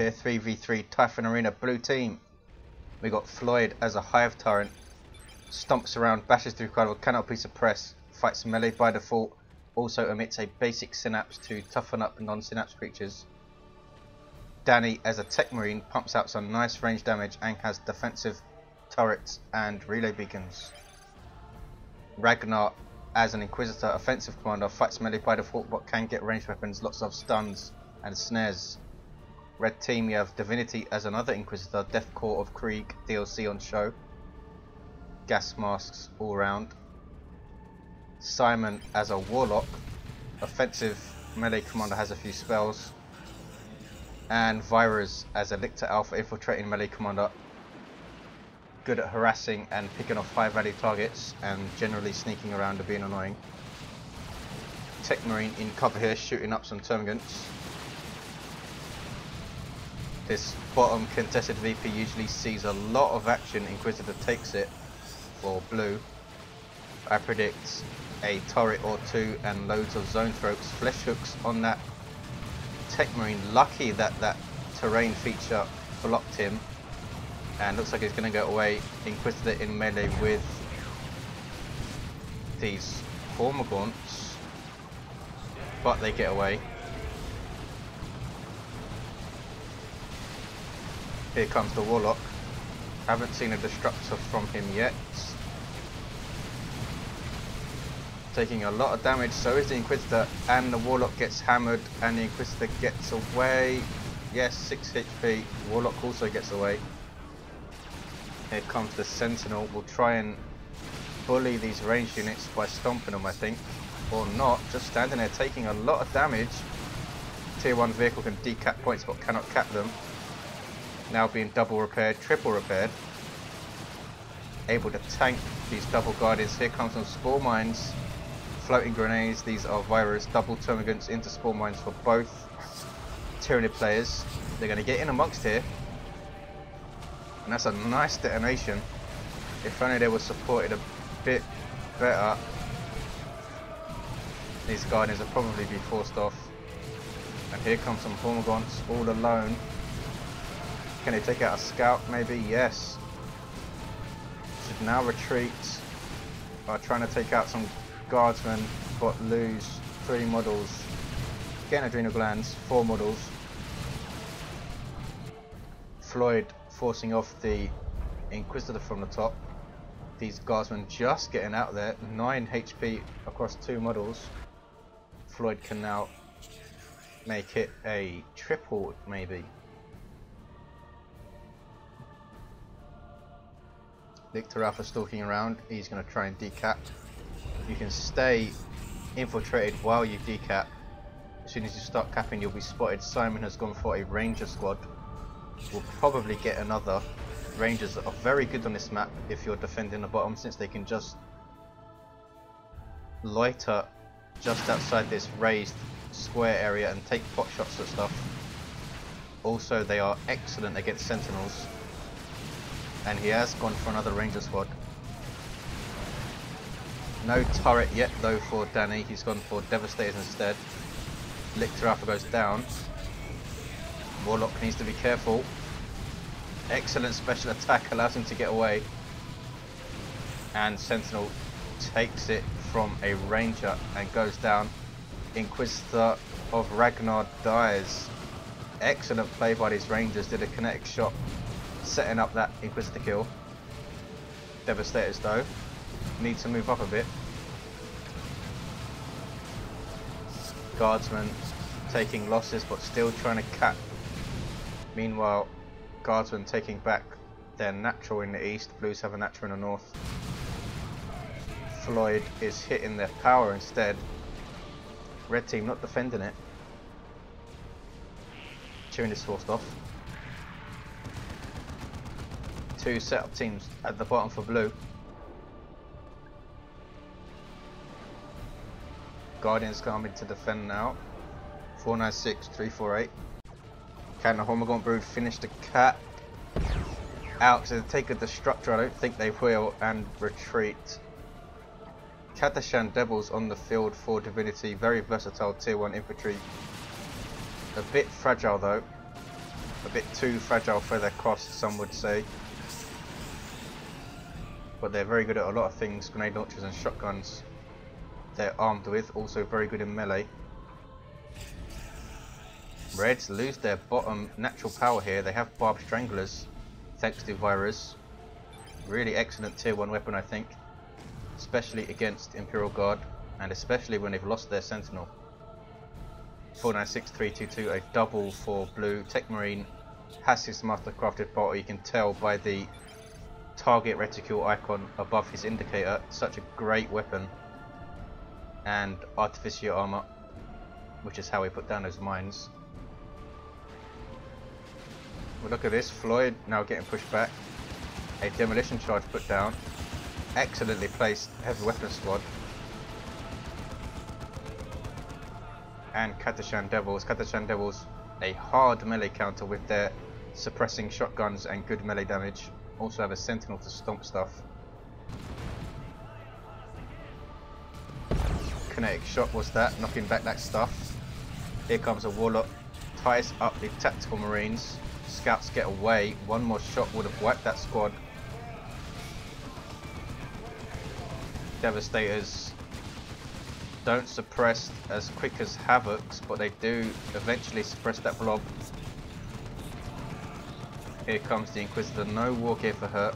here, 3v3 Typhon Arena blue team. We got Floid as a Hive Tyrant, stomps around, bashes through crowd, cannot be suppressed, fights melee by default, also emits a basic synapse to toughen up non-synapse creatures. Danny as a Techmarine pumps out some nice range damage and has defensive turrets and relay beacons. Ragnar as an Inquisitor, offensive commander, fights melee by default but can get ranged weapons, lots of stuns and snares. Red team, you have DiViNiTY as another Inquisitor, Death Core of Krieg DLC on show. Gas masks all round. Simon as a Warlock, offensive melee commander, has a few spells. And Virus as a Lictor Alpha infiltrating melee commander, good at harassing and picking off high value targets and generally sneaking around and being annoying. Techmarine in cover here, shooting up some termagants. This bottom contested VP usually sees a lot of action. Inquisitor takes it for blue. I predict a turret or two and loads of zone throats, flesh hooks on that Techmarine. Lucky that that terrain feature blocked him, and looks like he's going to get away. Inquisitor in melee with these Formagaunts, but they get away. Here comes the Warlock. Haven't seen a destructor from him yet. Taking a lot of damage, so is the Inquisitor, and the Warlock gets hammered and the Inquisitor gets away. Yes, 6 HP. Warlock also gets away. Here comes the Sentinel. We'll try and bully these ranged units by stomping them, I think. Or not, just standing there taking a lot of damage. Tier 1 vehicle can decap points but cannot cap them. Now being double repaired, triple repaired. Able to tank these double guardians. Here comes some spore mines. Floating grenades. These are Virus double termagants into spore mines for both Tyranid players. They're going to get in amongst here. And that's a nice detonation. If only they were supported a bit better. These guardians will probably be forced off. And here comes some Formagaunts all alone. Can they take out a scout maybe? Yes. Should now retreat. Are trying to take out some guardsmen but lose 3 models. Getting adrenal glands, 4 models. Floyd forcing off the Inquisitor from the top. These guardsmen just getting out there. 9 HP across 2 models. Floyd can now make it a triple maybe. Lictor Alpha stalking around. He's going to try and decap. You can stay infiltrated while you decap. As soon as you start capping, you'll be spotted. Simon has gone for a Ranger squad. We'll probably get another. Rangers are very good on this map if you're defending the bottom, since they can just loiter just outside this raised square area and take pot shots and stuff. Also, they are excellent against Sentinels. And he has gone for another Ranger squad. No turret yet though for Danny. He's gone for Devastators instead. Lictor Alpha goes down. Warlock needs to be careful. Excellent special attack, allows him to get away. And Sentinel takes it from a Ranger and goes down. Inquisitor of Ragnar dies. Excellent play by these Rangers. Did a kinetic shot, setting up that Inquisitor kill. Devastators though need to move up a bit. Guardsmen taking losses but still trying to cap. Meanwhile, Guardsmen taking back their natural in the east. Blues have a natural in the north. Floyd is hitting their power instead. Red team not defending it. Cheering is forced off. 2 setup teams at the bottom for blue. Guardians coming to defend now. 496, 348. Can the Formagaunt Brood finish the cap? Out, so they take a Destructor. I don't think they will, and retreat. Katashan Devils on the field for DiViNiTY. Very versatile tier 1 infantry. A bit fragile though. A bit too fragile for their cost, some would say. But they're very good at a lot of things, grenade launchers and shotguns they're armed with, also very good in melee. Reds lose their bottom natural power here. They have barbed stranglers, thanks to Virus. Really excellent tier 1 weapon, I think, especially against Imperial Guard, and especially when they've lost their Sentinel. 496322, a double for blue. Techmarine has his mastercrafted bottle. You can tell by the target reticule icon above his indicator. Such a great weapon. And artificial armor, which is how we put down those mines. Well, look at this, Floid now getting pushed back. A demolition charge put down. Excellently placed heavy weapon squad. And Katashan Devils. Katashan Devils, a hard melee counter with their suppressing shotguns and good melee damage. Also have a sentinel to stomp stuff. Kinetic shot was that, knocking back that stuff. Here comes a Warlock, ties up the tactical marines. Scouts get away. One more shot would have wiped that squad. Devastators don't suppress as quick as Havocs, but they do eventually suppress that blob. Here comes the Inquisitor. No war gear for her,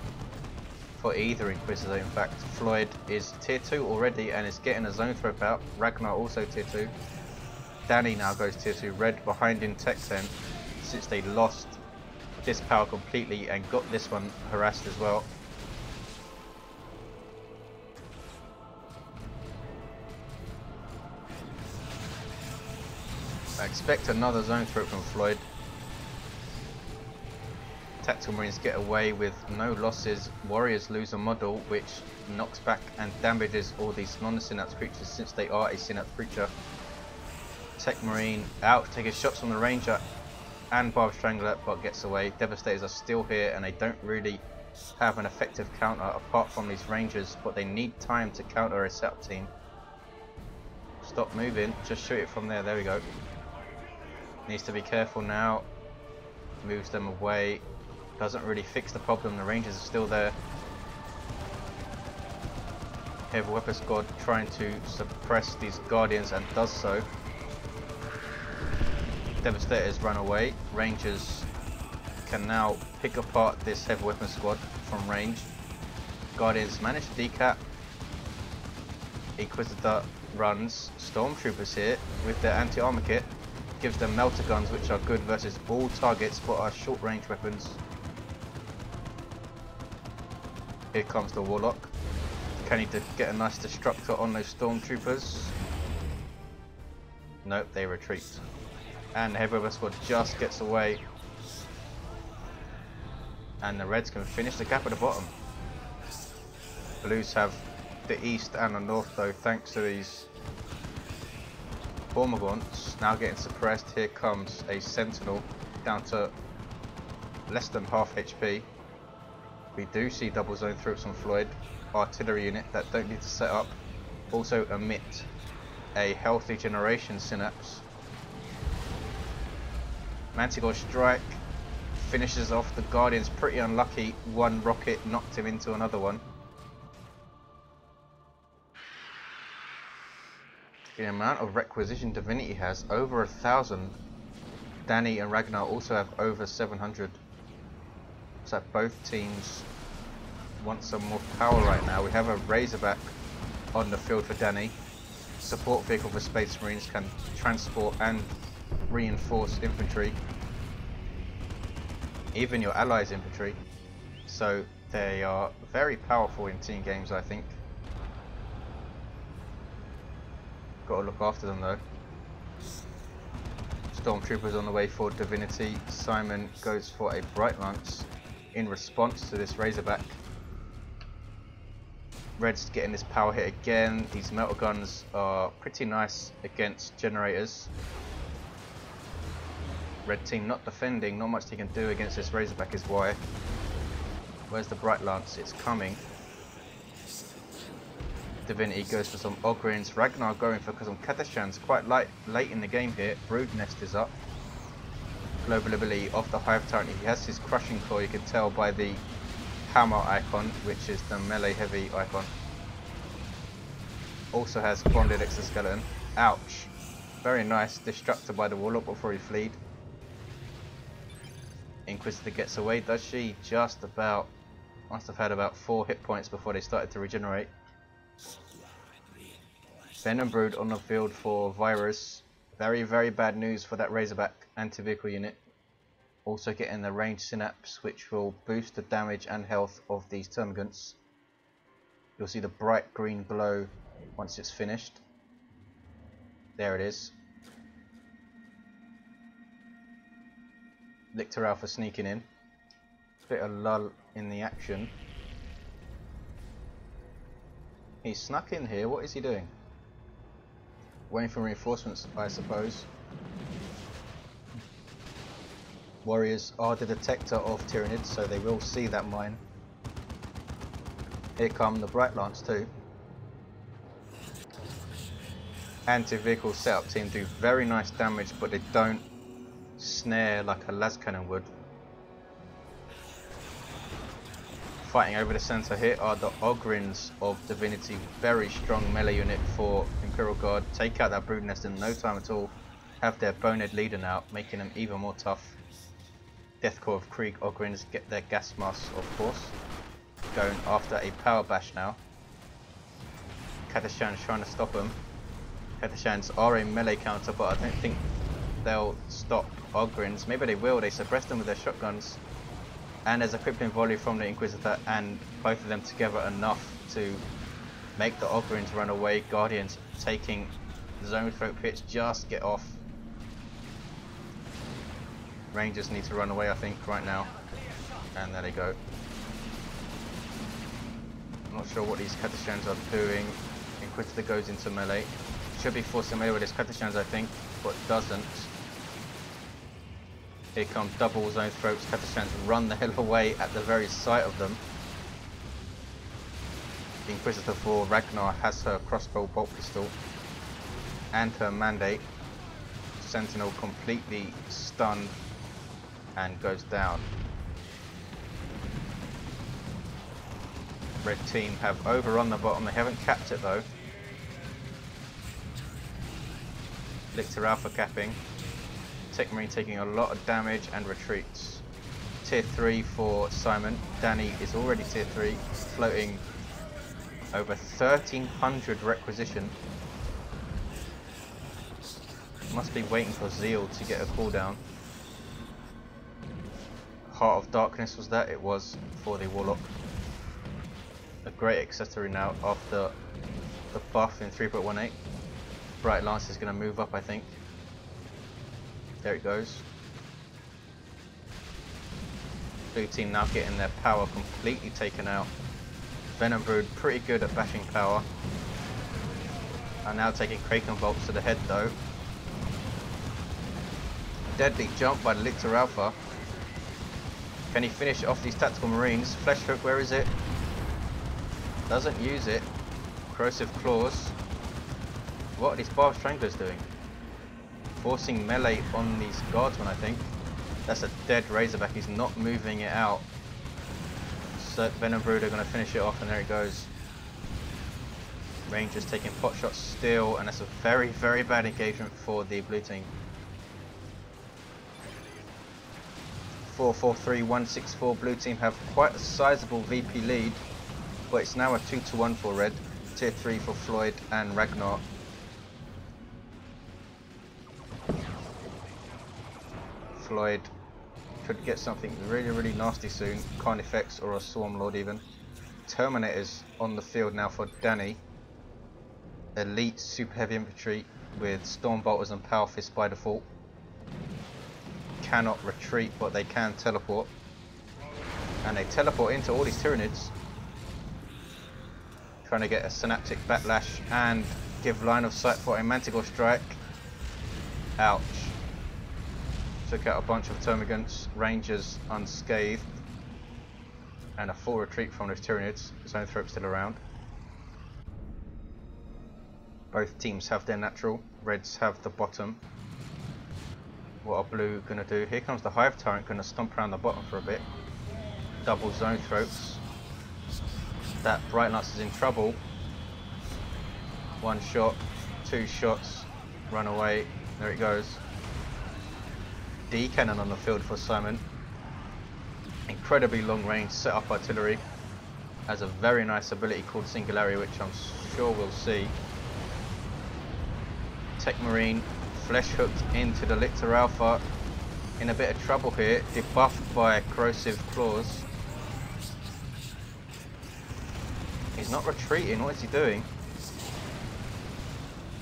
for either Inquisitor in fact. Floid is tier 2 already and is getting a zone throw out. Ragnar also tier 2. Danny now goes tier 2. Red behind in tech then, since they lost this power completely and got this one harassed as well. I expect another zone throat from Floid. Tactical Marines get away with no losses. Warriors lose a model which knocks back and damages all these non-synapse creatures since they are a synapse creature. Techmarine out, taking shots from the Ranger and Barb Strangler, but gets away. Devastators are still here and they don't really have an effective counter apart from these Rangers, but they need time to counter a setup team. Stop moving, just shoot it from there. There we go. Needs to be careful now. Moves them away. Doesn't really fix the problem. The Rangers are still there. Heavy Weapon Squad trying to suppress these Guardians and does so. Devastators run away. Rangers can now pick apart this Heavy Weapon Squad from range. Guardians manage to decap. Inquisitor runs. Stormtroopers here with their anti-armor kit. Gives them melter guns, which are good versus all targets but are short range weapons. Here comes the Warlock. Can he get a nice destructor on those Stormtroopers? Nope, they retreat. And the Heavy Weapon Squad just gets away. And the Reds can finish the gap at the bottom. Blues have the east and the north though, thanks to these Formagants now getting suppressed. Here comes a Sentinel down to less than half HP. We do see double zone throats on Floid. Artillery unit that don't need to set up. Also emit a healthy generation synapse. Manticore strike finishes off the Guardians. Pretty unlucky. One rocket knocked him into another one. The amount of requisition DiViNiTY has, over 1,000. Danny and Ragnar also have over 700. So both teams want some more power right now. We have a Razorback on the field for Danny. Support vehicle for Space Marines, can transport and reinforce infantry. Even your allies' infantry. So they are very powerful in team games, I think. Got to look after them though. Stormtroopers on the way for DiViNiTY. Simon goes for a Bright Lance in response to this Razorback. Red's getting this power hit again. These melter guns are pretty nice against generators. Red team not defending, not much they can do against this Razorback is why. Where's the Bright Lance? It's coming. DiViNiTY goes for some Ogrins. Ragnar going for some Katashans quite late in the game here. Brood Nest is up. global ability of the Hive Tyrant. He has his crushing claw, you can tell by the hammer icon, which is the melee heavy icon. Also has bonded exoskeleton. Ouch. Very nice. Destructed by the Warlock before he fleed. Inquisitor gets away, does she? Just about. Must have had about 4 hit points before they started to regenerate. Venom Brood on the field for Virus. Very, very bad news for that Razorback anti-vehicle unit. Also getting the ranged synapse, which will boost the damage and health of these termagants. You'll see the bright green glow once it's finished. There it is. Lictor Alpha sneaking in. Bit of lull in the action. He's snuck in here. What is he doing? Waiting for reinforcements, I suppose. Warriors are the detector of Tyranids, so they will see that mine. Here come the Bright Lance too. Anti-vehicle setup team do very nice damage, but they don't snare like a las cannon would. Fighting over the centre here are the Ogrins of DiViNiTY. Very strong melee unit for Imperial Guard. Take out that brood nest in no time at all. Have their bonehead leader now, making them even more tough. Deathcore of Krieg Ogrins get their gas masks, of course. Going after a power bash now. Katashan's trying to stop them. Katashans are a melee counter, but I don't think they'll stop Ogrins. Maybe they will. They suppress them with their shotguns. And there's a crippling volley from the Inquisitor, and both of them together enough to make the Ogrins run away. Guardians taking zone throat pits, just get off. Rangers need to run away, I think, right now. And there they go. I'm not sure what these Katashans are doing. Inquisitor goes into melee. Should be forcing melee with his Katashans, I think, but doesn't. Here come double zone throats. Katashans run the hell away at the very sight of them. The Inquisitor for Ragnar has her crossbow bolt pistol and her mandate. Sentinel completely stunned and goes down. Red team have overrun the bottom. They haven't capped it though. Lictor Alpha capping. Techmarine taking a lot of damage and retreats. Tier 3 for Simon. Danny is already tier 3, floating over 1300 requisition. Must be waiting for Zeal to get a cooldown. Heart of Darkness was that? It was for the Warlock. A great accessory now after the buff in 3.18. Bright Lance is going to move up, I think. There it goes. Blue team now getting their power completely taken out. Venom Brood pretty good at bashing power. Are now taking Kraken bolts to the head though. Deadly jump by the Lictor Alpha. Can he finish off these tactical marines? Flesh hook, where is it? Doesn't use it. Corrosive claws. What are these bar stranglers doing? Forcing melee on these guardsmen, I think. That's a dead Razorback. He's not moving it out. So Venom Brood are going to finish it off, and there it goes. Rangers taking pot shots still, and that's a very, very bad engagement for the blue team. 4-4-3-1-6-4. Blue team have quite a sizable VP lead, but it's now a 2-1 for red. Tier 3 for Floid and Ragnar. Floid could get something really, really nasty soon. Carnifex or a Swarm Lord even. Terminators on the field now for Danny. Elite super heavy infantry with Storm Bolters and Power Fists by default. Cannot retreat, but they can teleport. And they teleport into all these Tyranids. Trying to get a Synaptic Backlash and give line of sight for a Manticore Strike. Ouch. Took out a bunch of Termagants, Rangers unscathed, and a full retreat from those Tyranids. Zone Throat still around. Both teams have their natural. Reds have the bottom. What are blue gonna do? Here comes the Hive Tyrant, gonna stomp around the bottom for a bit. Double zone throats. That Bright Lance is in trouble. One shot, two shots, run away. There it goes. D cannon on the field for SIM0N. Incredibly long range set up artillery. Has a very nice ability called Singularity, which I'm sure we'll see. Techmarine flesh hooked into the Lictor Alpha. In a bit of trouble here, debuffed by corrosive claws. He's not retreating, what is he doing?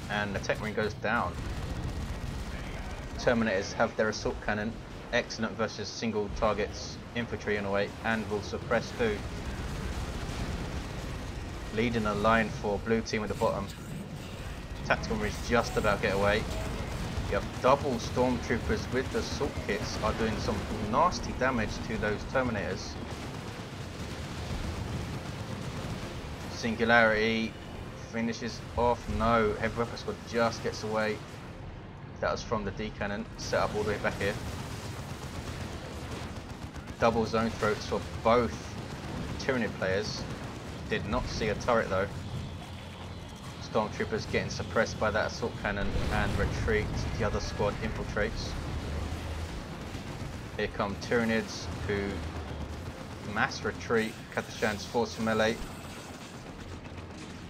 And the Techmarine goes down. Terminators have their assault cannon, excellent versus single targets, infantry in a way, and will suppress too. Leading a line for blue team at the bottom. Tactical Marines just about get away. You have double stormtroopers with the assault kits are doing some nasty damage to those Terminators. Singularity finishes off. No, Heavy Weapon Squad just gets away. That was from the D cannon, set up all the way back here. Double zone throats for both Tyranid players. Did not see a turret though. Stormtroopers getting suppressed by that assault cannon and retreat. The other squad infiltrates. Here come Tyranids who mass retreat. Katashan's force melee.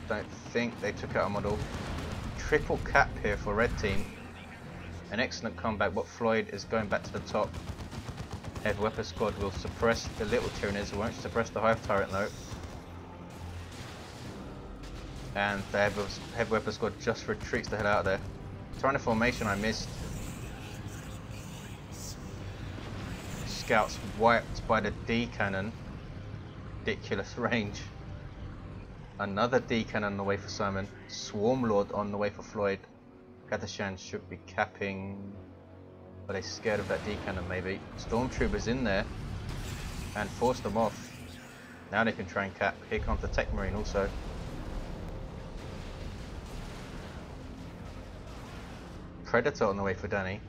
Don't think they took out a model. Triple cap here for red team. An excellent comeback, but Floid is going back to the top. Heavy Weapon Squad will suppress the little Tyranids, won't suppress the Hive Tyrant though. And the Heavy Weapon Squad just retreats the hell out of there. Trying to formation I missed. Scouts wiped by the D cannon. Ridiculous range. Another D cannon on the way for SIM0N. Swarmlord on the way for Floid. Katashan should be capping. Are they scared of that D cannon maybe? Stormtroopers in there and force them off. Now they can try and cap. Here comes the Techmarine also. Predator on the way for Danny.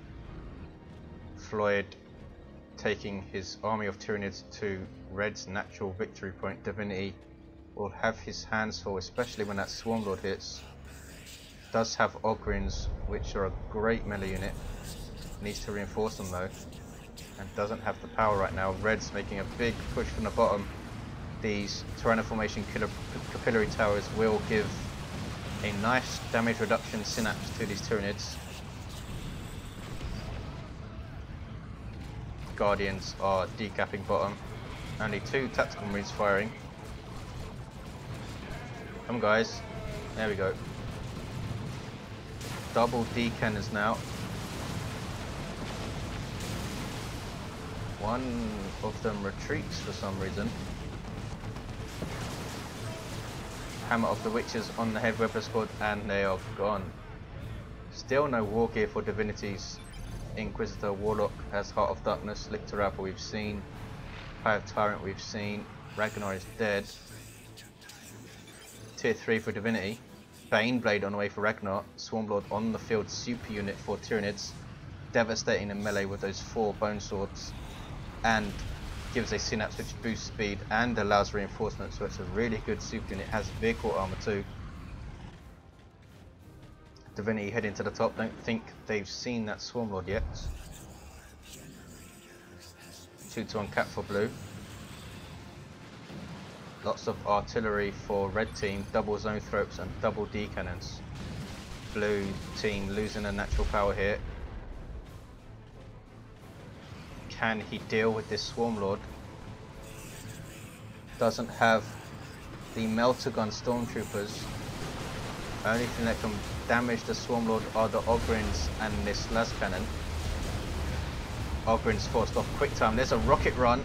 Floyd taking his army of Tyranids to Red's natural victory point. DiViNiTY will have his hands full, especially when that Swarmlord hits. Does have Ogrins, which are a great melee unit. Needs to reinforce them though, and doesn't have the power right now. Red's making a big push from the bottom. These Tyranid formation capillary towers will give a nice damage reduction synapse to these Tyranids. Guardians are decapping bottom. Only two tactical marines firing. Come guys, there we go. Double D cannons now. One of them retreats for some reason. Hammer of the Witches on the Heavy Weapon Squad and they are gone. Still no war gear for DiViNiTY's Inquisitor. Warlock has Heart of Darkness. Lictor Alpha we've seen. Hive Tyrant we've seen. RAGNAR is dead. Tier 3 for DiViNiTY. Baneblade on the way for RAGNAR. Swarmlord on the field, super unit for Tyranids. Devastating in melee with those 4 bone swords. And gives a synapse which boosts speed and allows reinforcement, so it's a really good super unit. It has vehicle armor too. DiViNiTY heading to the top. Don't think they've seen that Swarmlord yet. 2-to-1 cap for blue. Lots of artillery for red team, double zone throats and double D cannons. Blue team losing a natural power here. Can he deal with this Swarmlord? Doesn't have the melter gun stormtroopers. Only thing that can damage the Swarmlord are the Ogrins and this las cannon. Ogrins forced off quick time. There's a rocket run.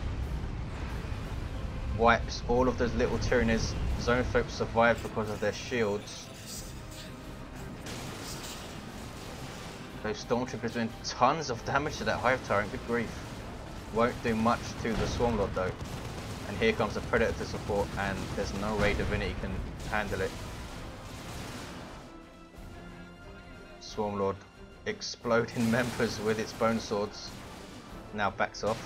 Wipes all of those little Tyranids. Zone folks survive because of their shields. Those stormtroopers doing tons of damage to that Hive Tyrant. Good grief. Won't do much to the Swarmlord though. And here comes the Predator to support, and there's no way DiViNiTY can handle it. Swarmlord exploding members with its bone swords. Now backs off.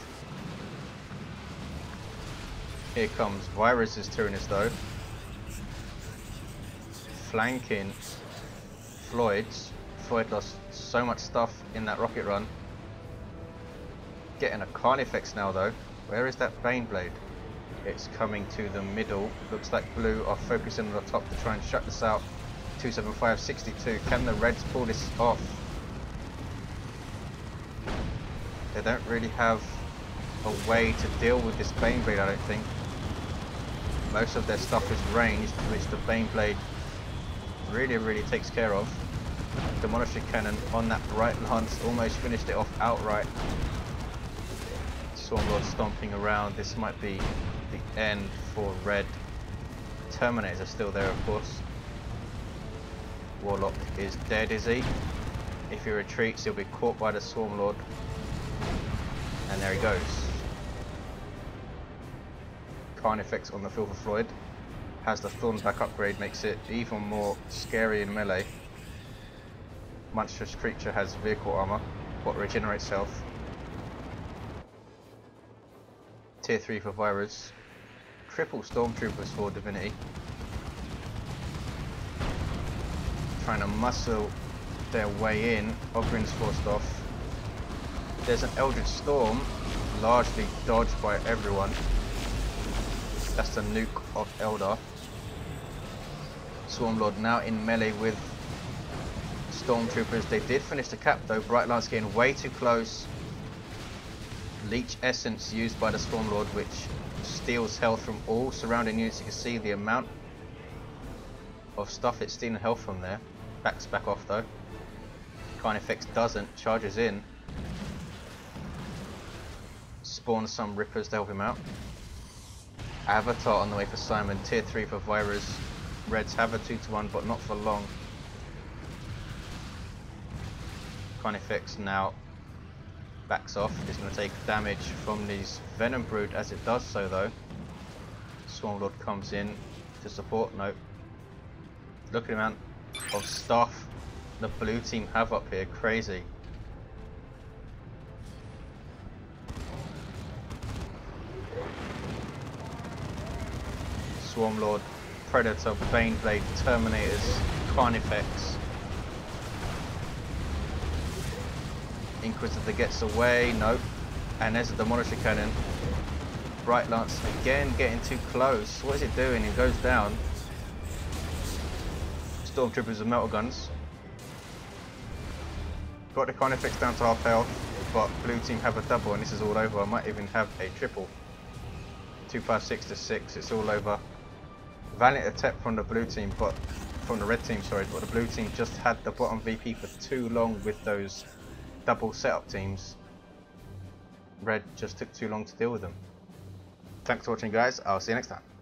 Here comes Virus's Tyranids though. Flanking Floyd's. Floyd lost so much stuff in that rocket run. Getting a Carnifex now though. Where is that Baneblade? It's coming to the middle. Looks like blue are focusing on the top to try and shut this out. 275-62. Can the Reds pull this off? They don't really have a way to deal with this Baneblade, I don't think. Most of their stuff is ranged, which the Baneblade really takes care of. Demolisher Cannon on that right lance almost finished it off outright. Swarmlord stomping around. This might be the end for Red. Terminators are still there, of course. Warlock is dead, is he? If he retreats, he'll be caught by the Swarmlord. And there he goes. Carnifex on the field for Floyd. Has the Thornback upgrade, makes it even more scary in melee. Monstrous creature has vehicle armor, what regenerates health. Tier 3 for Virus. Triple Stormtroopers for DiViNiTY. Trying to muscle their way in. Ogren's forced off. There's an Eldritch Storm, largely dodged by everyone. That's the nuke of Eldar. Swarmlord now in melee with Stormtroopers. They did finish the cap though. Bright Lance getting way too close. Leech Essence used by the Swarmlord, which steals health from all surrounding units. You can see the amount of stuff it's stealing health from there. Backs back off though. Carnifex doesn't, charges in. Spawns some Rippers to help him out. Avatar on the way for Simon. Tier 3 for Virus. Reds have a 2-1, but not for long. Carnifex now backs off. It's going to take damage from these Venom Brood as it does so though. Swarmlord comes in to support. Nope. Look at the amount of stuff the blue team have up here. Crazy. Swarmlord, Predator, Baneblade, Terminators, Carnifex. Inquisitor gets away, nope. And there's a Demolisher Cannon. Bright Lance again getting too close. What is it doing? It goes down. Stormtroopers and Melter Guns. Got the Carnifex down to half health, but blue team have a double and this is all over. I might even have a triple. 256-6, it's all over. Valiant attack from the blue team, but from the red team, sorry, but the blue team just had the bottom VP for too long with those double setup teams. Red just took too long to deal with them. Thanks for watching guys, I'll see you next time.